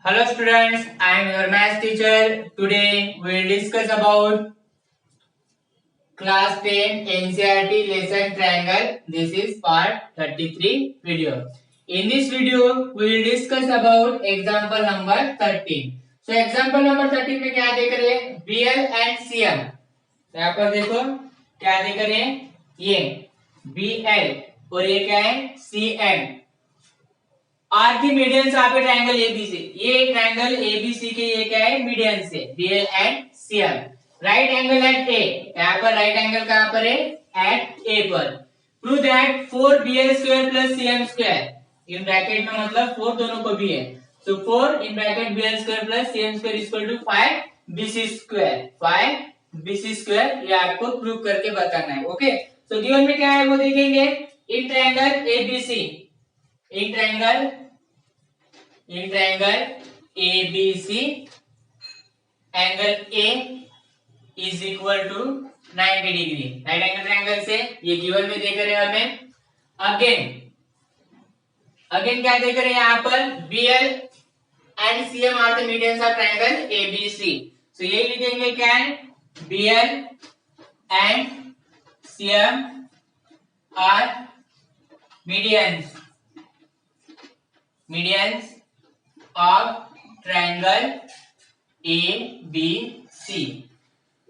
Hello students, I am your math teacher. Today we will discuss about class 10 NCERT lesson triangle. This is part 33 video. In this video we will discuss about example number 13. So example number 13 में क्या देख रहे हैं? BL and CM. यहाँ पर देखो क्या देख रहे हैं? ये BL और ये क्या है? CM. आर की मीडियंस आपके ट्रायंगल एबीसी, ये ट्रायंगल एबीसी के ये क्या है? मीडियंस है BL and CM. Right angle at A, यहाँ पर राइट एंगल कहाँ पर है? एट ए पर. Prove that 4bl square plus cm square in bracket में मतलब 4 दोनों को भी है. So 4 in bracket bl square plus cm square equal to 5bc square. 5bc square ये आपको प्रूव करके बताना है. ओके, सो गिवन में क्या है वो देखेंगे. In triangle ABC, in triangle ABC angle A is equal to 90 degree. Right angle triangle से ये गिवन में देख रहे हैं हमें. अगेन क्या देख रहे हैं यहाँ पर? BL and CM are the medians of triangle ABC. So ये लिखेंगे क्या है? BL and CM are medians of triangle ABC.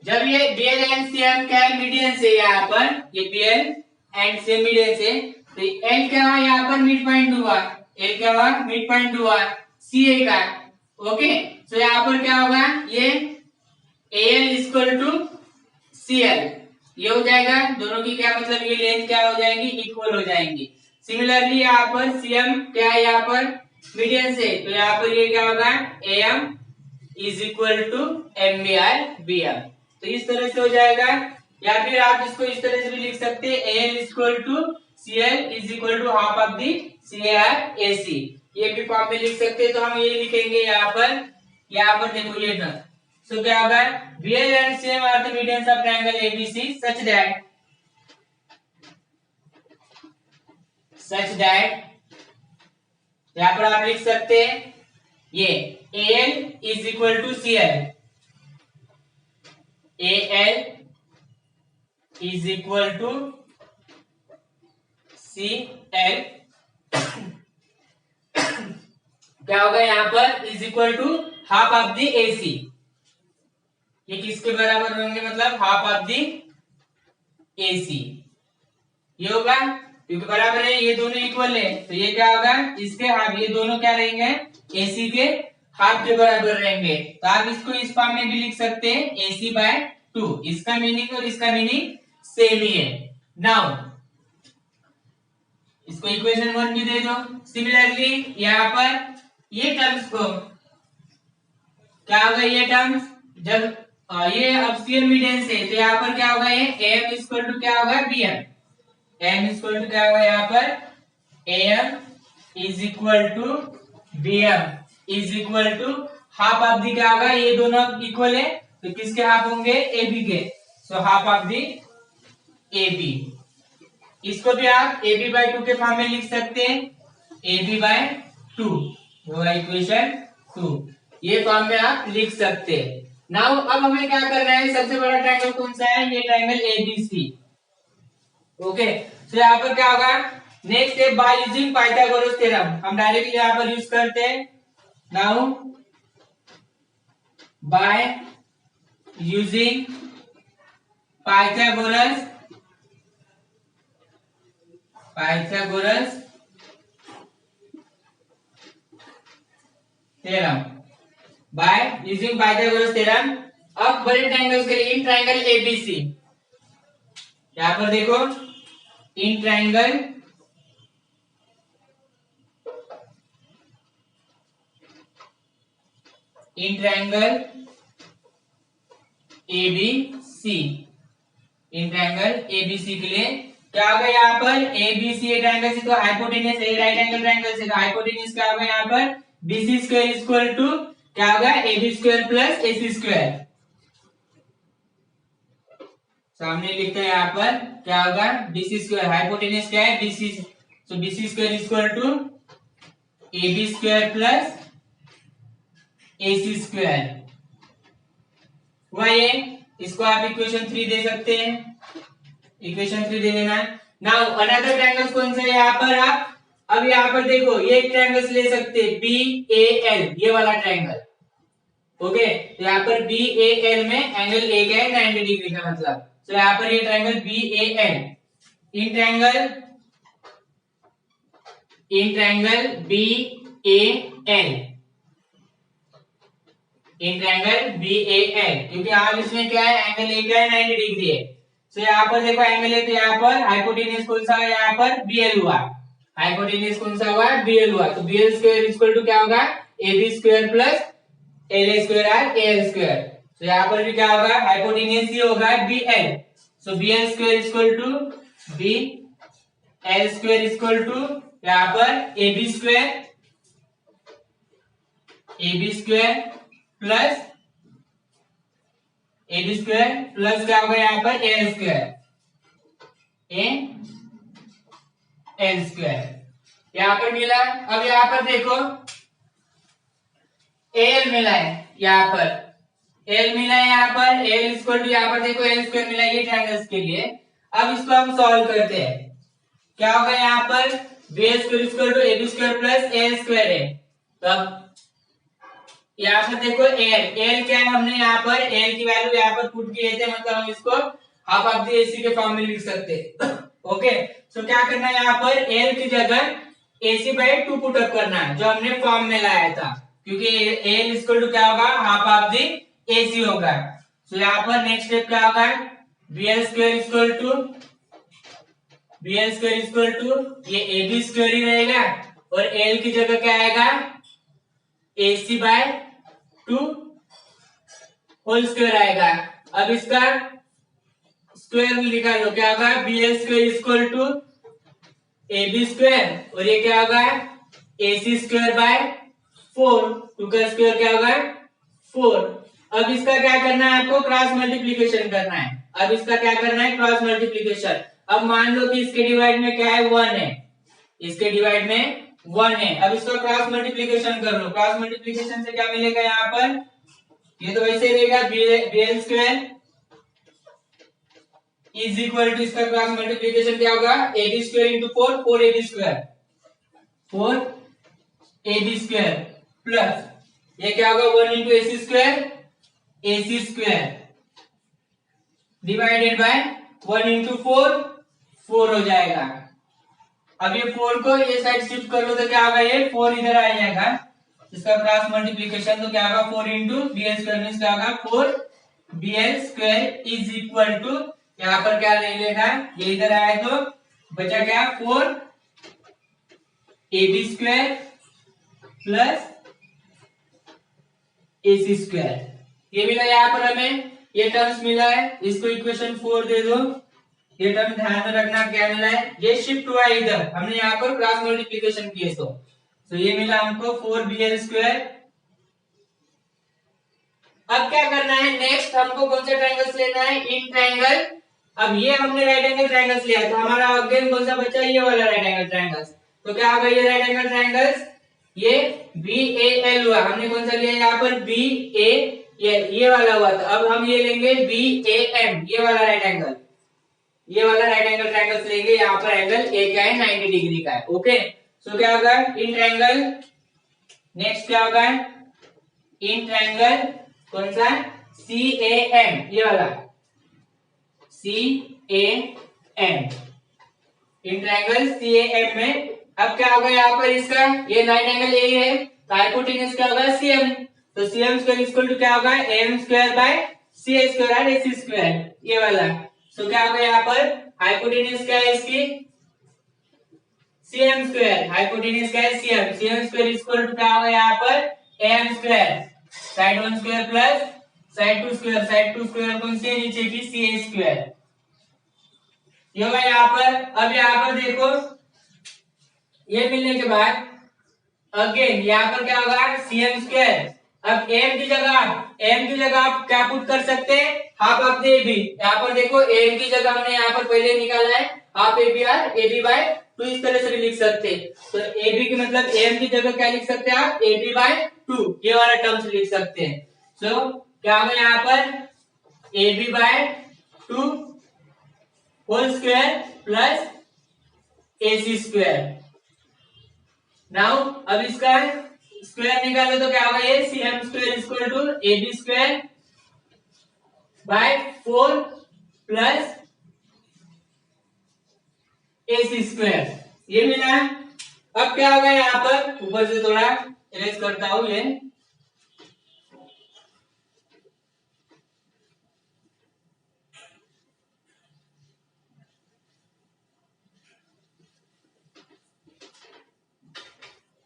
जब ये BL एंड CM क्या है? मीडियंस है. यहाँ पर ये BL एंड CM मीडियंस है तो L क्या हुआ? यहाँ पर मिड पॉइंट हुआ. L क्या हुआ? मिड पॉइंट हुआ CA का. ओके, तो यहाँ पर क्या होगा? ये AL इक्वल टू CL ये हो जाएगा. दोनों की क्या मतलब? ये लेंथ क्या हो जाएंगी? इक्वल हो जाएंगी. सिमिलरली यहाँ पर CM क्या है? यहाँ पर मीडियन से तो यहाँ पर ये क्या होगा? AM is equal to MBR. तो इस तरह से हो जाएगा. या फिर आप इसको इस तरह से भी लिख सकते हैं. AL equal to CL is equal to half of the CAR AC. ये भी फॉर्म में लिख सकते हैं. तो हम ये लिखेंगे यहाँ पर देखो ये ना. सो क्या होगा? BL and CM are the medians of triangle ABC such that यहाँ पर आप लिख सकते हैं ये AL is equal to CL. AL is equal to CL क्या होगा? यहाँ पर is equal to half of the AC. ये किसके बराबर होंगे? मतलब हाफ ऑफ दी AC ये होगा क्योंकि बराबर है. ये दोनों इक्वल है तो ये क्या होगा? इसके हाफ. ये दोनों क्या रहेंगे? AC के हाफ के बराबर रहेंगे. तो आप इसको इस फॉर्म में भी लिख सकते हैं AC/2. इसका मीनिंग और इसका मीनिंग सेम ही है. नाउ इसको इक्वेशन 1 भी दे दो. सिमिलरली यहाँ पर ये टर्म्स को क्या होगा? ये टर्म्स जब ये अब CM मीडियंस है तो यहाँ पर क्या होगा? ये AM इक्वल टू क्या होगा? BM. M इक्वल टू क्या होगा? यहाँ पर AM is equal to BM is equal to half of the क्या होगा? ये दोनों इक्वल है तो किसके हाफ होंगे? AB के. So half of the AB. इसको भी आप AB/2 के फॉर्म में लिख सकते हैं. AB/2 होगा इक्वेशन 2. ये फॉर्म में आप लिख सकते हैं. नाउ अब हमें क्या करना है? सबसे बड़ा ट्रायंगल कौन सा है? ये ट्रायंगल ABC. ओके, तो यहाँ पर क्या होगा? Next step by using Pythagoras theorem. हम डायरेक्टली यहाँ पर यूज करते हैं. Now by using Pythagoras theorem. By using Pythagoras theorem अब बड़े ट्रायंगल्स के लिए इन ट्रायंगल ABC यहाँ पर देखो इन ट्रायंगल ABC. इन ट्रायंगल ABC के लिए क्या होगा? यहाँ पर ABC ट्रायंगल से तो हाइपोटेनस है. राइट एंगल ट्रायंगल से तो हाइपोटेनस क्या होगा? यहाँ पर BC स्क्वायर इक्वल टू क्या होगा? AB square plus AC square. सामने लिखते हैं यहाँ पर क्या होगा? BC square. हाइपोटेनस क्या है? BC. So BC square equal to AB square plus AC square हुआ ये। इसको आप इक्वेशन 3 दे सकते हैं, इक्वेशन 3 दे देना। नाउ अनदर ट्रायंगल कौन सा है यहाँ पर आप, अब यहाँ पर देखो ये एक ट्रायंगल ले सकते हैं BAL, ये वाला ट्रायंगल। ओके, तो यहाँ पर BAL में एंगल एक है 90 डिग्री का मतलब, तो यहाँ पर ये triangle BAL, in triangle BAL, in triangle BAL, क्योंकि आप इसमें क्या है एंगल एक है 90 डिग्री है। तो यहाँ पर देखो एंगल है, तो यहाँ पर हाइपोटेन्यूज कौन सा है, यहाँ पर BL हुआ, हाइपोटेन्यूज कौन सा हुआ, BL हुआ। तो BL स्क्वायर इक्वल टू क्या होगा, AB square plus LA square or AL square. तो यहाँ पर भी क्या होगा, हाइपोटेन्यूज ही होगा BL, so BL square equal to BL square equal to यहाँ पर AB square plus AB square plus क्या होगा यहाँ पर AL स्क्वायर, AL स्क्वायर यहाँ पर मिला। अब यहाँ पर देखो AL मिला है, यहाँ पर AL मिला है, यहाँ पर AL इक्वल टू यहाँ पर देखो AL स्क्वायर मिला है ये ट्रायंगल्स के लिए। अब इसको हम सॉल्व करते हैं, क्या होगा यहाँ पर BL square equal to AB square plus AL square है। तो अब यहाँ पर देखो AL क्या है, हमने यहाँ पर AL की वैल्यू यहाँ पर पुट किए थे, मतलब हम इसको हाफ ऑफ द AC के फॉर्म में लिख सकते हैं। ओके, तो क्या करना है यहाँ पर AL की जगह AC/2 पुट अप करना है, जो हमने फॉर्म में लाया था, क्योंकि AL इक्वल टू क्या होगा, हाफ ऑफ द AC होगा। तो यहाँ पर नेक्स्ट स्टेप क्या होगा, BL स्क्वायर इक्वल टू ये AB स्क्वायर ही रहेगा, और AL की जगह क्या आएगा, AC/2 होल स्क्वायर आएगा। अब इसका स्क्वायर निकालो, क्या होगा, BL square equal to AB square, और ये क्या होगा, AC स्क्वायर बाय 4, 2 का स्क्वायर क्या होगा 4। अब इसका क्या करना है, आपको क्रॉस मल्टीप्लीकेशन करना है। अब इसका क्या करना है, क्रॉस मल्टीप्लीकेशन। अब मान लो कि इसके डिवाइड में क्या है 1 है, इसके डिवाइड में 1 है। अब इसका क्रॉस मल्टीप्लीकेशन कर लो, क्रॉस मल्टीप्लीकेशन से क्या मिलेगा यहाँ पर, ये तो वैसे ही रहेगा BL square is equal to, इसका क्रॉस मल्टीप्लीकेशन क्या होगा, AB square into 4, 4AB square, 4AB square plus ये क्या होगा 1 into AC square, AC square divided by 1 into 4, 4 हो जाएगा। अब ये 4 को ये साइड शिफ्ट कर लो तो क्या होगा, ये 4 इधर आ जाएगा, इसका क्रॉस मल्टीप्लीकेशन तो क्या होगा 4 इंटू BL स्क्वायर मींस क्या होगा 4BL square is equal to, यहाँ पर क्या ले लेगा, ये इधर आया तो बचा क्या 4AB square plus AC square, ये मिला यहाँ पर हमें, ये टर्म्स मिला है, इसको इक्वेशन 4 दे दो। ये टर्म ध्यान में रखना क्या मिला है, ये शिफ्ट हुआ है इधर, हमने यहाँ पर क्रॉस मल्टीप्लीकेशन किए तो ये मिला हमको 4BL स्क्वायर। अब क्या करना है, नेक्स्ट हमको कौन सा ट्रायंगल्स लेना है, इन ट्रायंगल। अब ये हमने राइट एंगल ट्रायंगल्स लिया, तो हमारा अगेन कौन सा बचा, ये वाला राइट एंगल ट्रायंगल्स। तो क्या होगा, ये राइट एंगल ट्रायंगल्स, ये BAL हुआ, हमने कौन सा लिया यहाँ पर BAL, ये वाला हुआ। तो अब हम ये लेंगे BAM, ये वाला राइट एंगल, ये वाला राइट एंगल ट्रायंगल्स लेंगे, यहाँ पर एंगल ए क्या है 90 डिग्री का है। ओके, सो क्या होगा इन ट्रायंगल, नेक्स्ट क्या होगा इन ट्रायंगल कौन सा CAM, ये वाला CAM, इन ट्रायंगल CAM में अब क्या होगा यहाँ पर, इसका ये राइट एंगल ए है, तो हाइपोटेन्यूज क्या होगा CM, तो CM स्क्वायर इक्वल टू क्या होगा AM square by CA square और AC स्क्वायर, ये वाला। तो क्या होगा यहाँ पर हाइपोटेन्यूज क्या है इसकी CM स्क्वायर, हाइपोटेन्यूज क्या है CM स्क्वायर इक्वल टू क्या होगा यहाँ पर AM square, side 1 square plus side 2 square, side 2 square कौन सी है नीचे की CA स्क्वायर, ये होगा यहाँ पर। अब यहाँ पर देखो ये मिलने के बाद अगेन यहाँ पर क्या होगा CM स्क्वायर, अब AM की जगह आप क्या पुट कर सकते हैं, हाफ ऑफ द AB। यहाँ पर देखो AM की जगह हमने यहाँ पर पहले निकाला है हाफ AB और AB/2, इस तरह से भी लिख सकते हैं। तो AB की मतलब AM की जगह क्या लिख सकते हैं आप AB/2 2 ये वाला टर्म्स लिख सकते हैं। सो क्या होगा यहाँ पर AB by 2 whole square plus AC square. Now अब इसका स्क्वायर निकालो तो क्या होगा ये CM square equal to AB square by 4 plus AC square ये मिला। अब क्या होगा यहाँ पर ऊपर से थोड़ा इरेज करता हूं ये।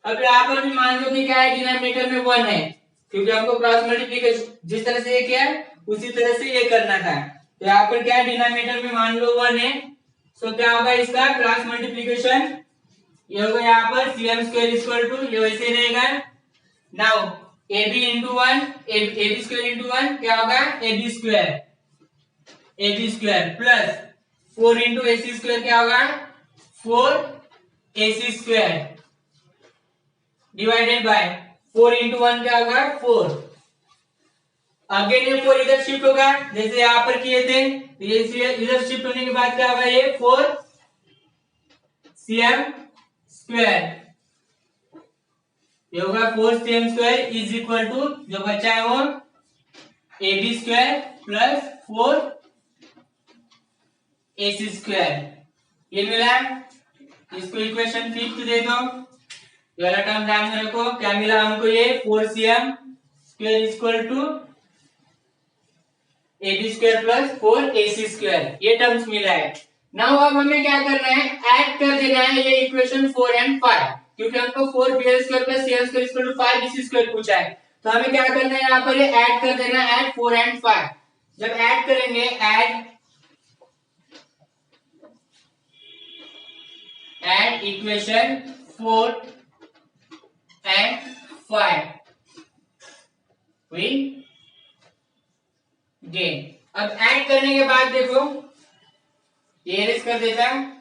अब यहाँ पर भी मान लो कि क्या है डिनोमिनेटर में 1 है क्योंकि हमको क्रॉस मल्टीप्लिकेशन जिस तरह से ये किया उसी तरह से ये करना था। तो यहाँ पर क्या है डिनोमिनेटर में मान लो 1 है। सो क्या होगा इसका क्रॉस मल्टीप्लिकेशन ये होगा यहाँ पर CM स्क्वायर इक्वल टू ये वैसे रहेगा। Now AB into 1 AB square into 1 क्या होगा AB square plus 4 into AC square क्या होगा 4 AC square divided bye 4 into 1 क्या होगा 4। अगेन ये 4 इधर शिफ्ट होगा जैसे यहाँ पर किए थे। ये इधर शिफ्ट होने के बाद क्या होगा ये 4 CM स्क्वायर ये होगा 4 CM square is equal to जो बचा है वो AB square plus 4 AC square ये मिला। इसको इक्वेशन 5 दे दो। ये वाला टर्म ध्यान में रखो क्या मिला हमको ये 4 CM square equal to AB square plus 4 AC square ये टर्म्स मिला है। नाउ अब हमें क्या करना है ऐड कर देना है ये इक्वेशन 4 एंड 5 क्योंकि हमको 4BL square plus CM square equal to 5BC square पूछा है। तो हमें क्या करना है यहाँ पर ये ऐड कर देना है ऐड 4 एंड 5। जब ऐड करेंगे add equation 4 and 5 we gain. अब ऐड करने के बाद देखो ये इरेज कर देता है।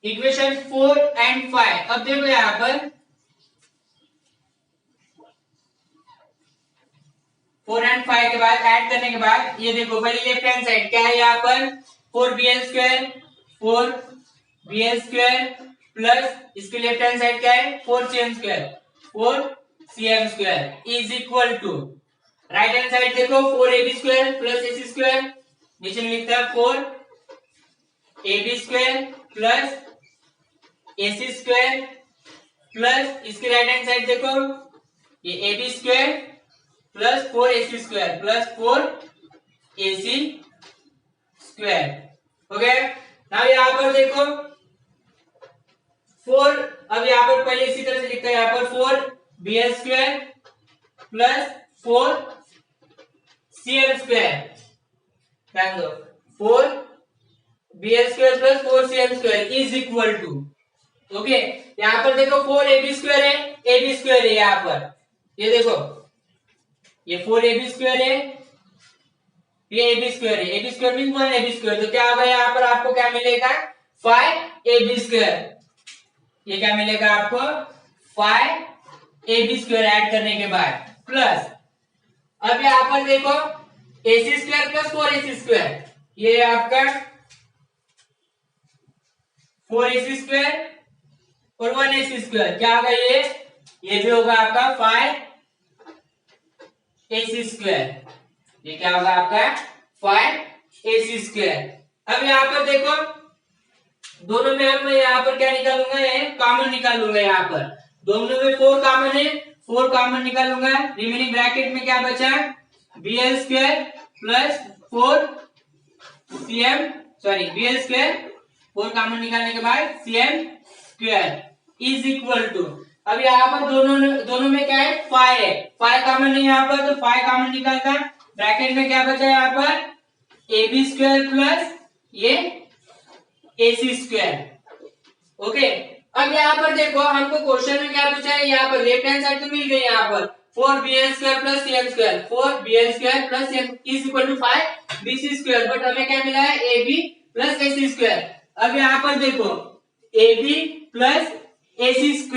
इक्वेशन 4 एंड 5 अब देखो यहां पर 4 एंड 5 के बाद ऐड करने के बाद ये देखो पहले लेफ्ट हैंड साइड क्या है यहाँ पर 4BL स्क्वायर प्लस इसके लेफ्ट हैंड साइड क्या है 4CM square is equal to right hand side देखो 4AB square plus AC square नीचे में लिखता है 4AB square plus AC square plus इसके राइट हैंड साइड देखो ये AB square plus 4AC square plus 4AC square हो गया। नाउ यहाँ पर देखो 4 अब यहाँ पर पहले इसी तरह से लिखता है यहाँ पर 4BL square plus 4CM square ध्यान दो 4BL square plus 4CM square is equal to okay. यहाँ पर देखो 4AB स्क्वायर है AB स्क्वायर है यहाँ पर ये देखो ये 4AB स्क्वायर है ये AB स्क्वायर है AB square mean 1AB square. तो क्या होगा यहाँ पर आपको क्या मिलेगा 5AB स्क्वायर ये क्या मिलेगा आपको 5AB स्क्वायर ऐड करने के बाद प्लस अब यहाँ पर देखो AC square plus 4AC square ये आपका 4AC स्क्वायर और 1AC स्क्वायर क्या होगा ये भी होगा आपका 5AC स्क्वायर ये क्या होगा आपका 5AC स्क्वायर। अब यहाँ पर देखो दोनों में अब मैं यहाँ पर क्या निकालूंगा ये कॉमन निकालूंगा। यहाँ पर दोनों में 4 कॉमन है 4 कॉमन निकालूंगा। रिमेनिंग ब्रैकेट में क्या बचा BL square plus 4CM BL square 4 common निकालने के बाद CM square is equal to अब यहाँ पर दोनों में क्या है 5 है 5 कॉमन है यहाँ पर तो 5 कॉमन निकालता ब्रैकेट में क्या बचा यहाँ पर AB स्क्वायर प्लस ये AC स्क्वायर ओके। अब यहाँ पर देखो हमको क्वेश्चन में क्या पूछा है यहाँ पर लेफ्ट हैंड साइड तो मिल गई यहाँ पर 4bl² plus cm², 4bl² plus cm is equal to 5bc², but हमें क्या मिला है ab प्लस ac²। अब यहाँ पर देखो ab प्लस ac²,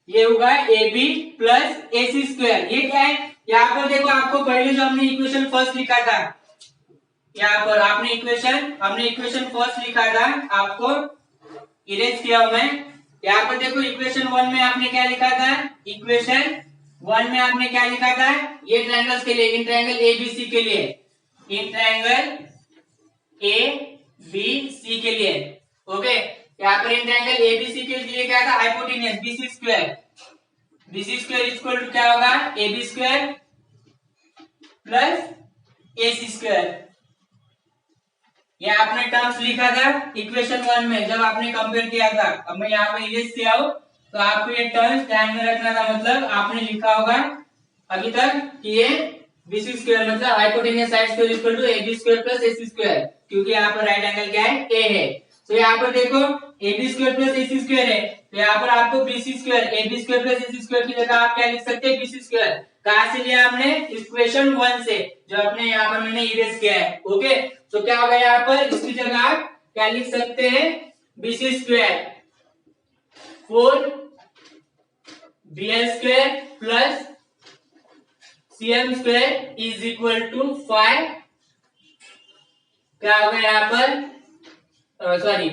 ये होगा ab प्लस ac², ये क्या है? यहाँ पर देखो आपको पहले जो हमने इक्वेशन फर्स्ट लिखा था, यहाँ पर हमने इक्वेशन फर्स्ट लिखा था, आपको इरेज किया हूं मैं। यहाँ पर देखो इक्वेशन 1 में आपने क्या लिखा था, इक्वेशन 1 में आपने क्या लिखा था, ये ट्रायंगल्स के लिए, इन ट्रायंगल एबीसी के लिए, इन ट्रायंगल एबीसी के लिए, ओके। यहाँ पर इन ट्रायंगल एबीसी के लिए क्या था, हाइपोटेन्यूज BC² इक्वल टू क्या होगा, AB² प्लस AC²। ये आपने टर्म्स लिखा था इक्वेशन 1 में जब आपने कंपेयर किया था। अब मैं यहाँ पे इरेज किया हूं तो आपको ये टर्म्स ध्यान में रखना था, मतलब आपने लिखा होगा अभी तक कि ये BC² मतलब hypotenuse side square equal to AB² plus AC², क्योंकि यहाँ पर राइट एंगल क्या है, A है। तो यहाँ पर देखो AB² प्लस AC² है, तो यहाँ पर आपको BC² AB² प्लस AC² की जगह आप क्या लिख सकते हैं, BC²। कहां से लिया हमने, इक्वेशन 1 से, जो अपने यहाँ पर मैंने इरेज किया है, ओके। तो क्या होगा यहाँ पर, इसकी जगह आप क्या लिख सकते हैं, BC² 4bl² plus cm² is equal to 5, क्या होगा यहाँ पर, सॉरी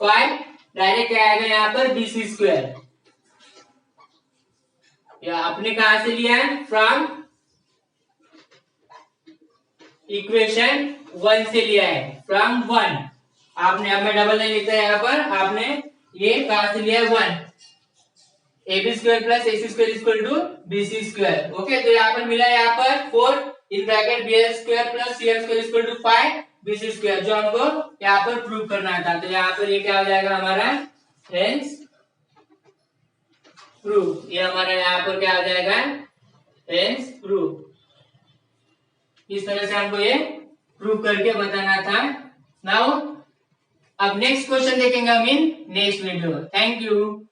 5 डायरेक्ट क्या आएगा यहाँ पर, BC²। या आपने कहा से लिया है, फ्रॉम इक्वेशन 1 से लिया है, फ्रॉम 1। आपने, अब मैं डबल लाइन लिखता है यहाँ पर, आपने ये कहा से लिया है 1, AB² plus AC² equal to BC², okay. तो यहाँ पर मिला यहाँ पर 4 in bracket BL² plus CM² equal to 5 BC², जो हमको यहाँ पर प्रूव करना था। तो यहाँ पर ये क्या हो जाएगा हमारा, हेंस प्रूफ, ये हमारा यहाँ पर क्या हो जाएगा, हेंस प्रूफ। इस तरह से हमको ये प्रूव करके बताना था। नाउ अब नेक्स्ट क्वेश्चन देखेंगे हम in next video. Thank you.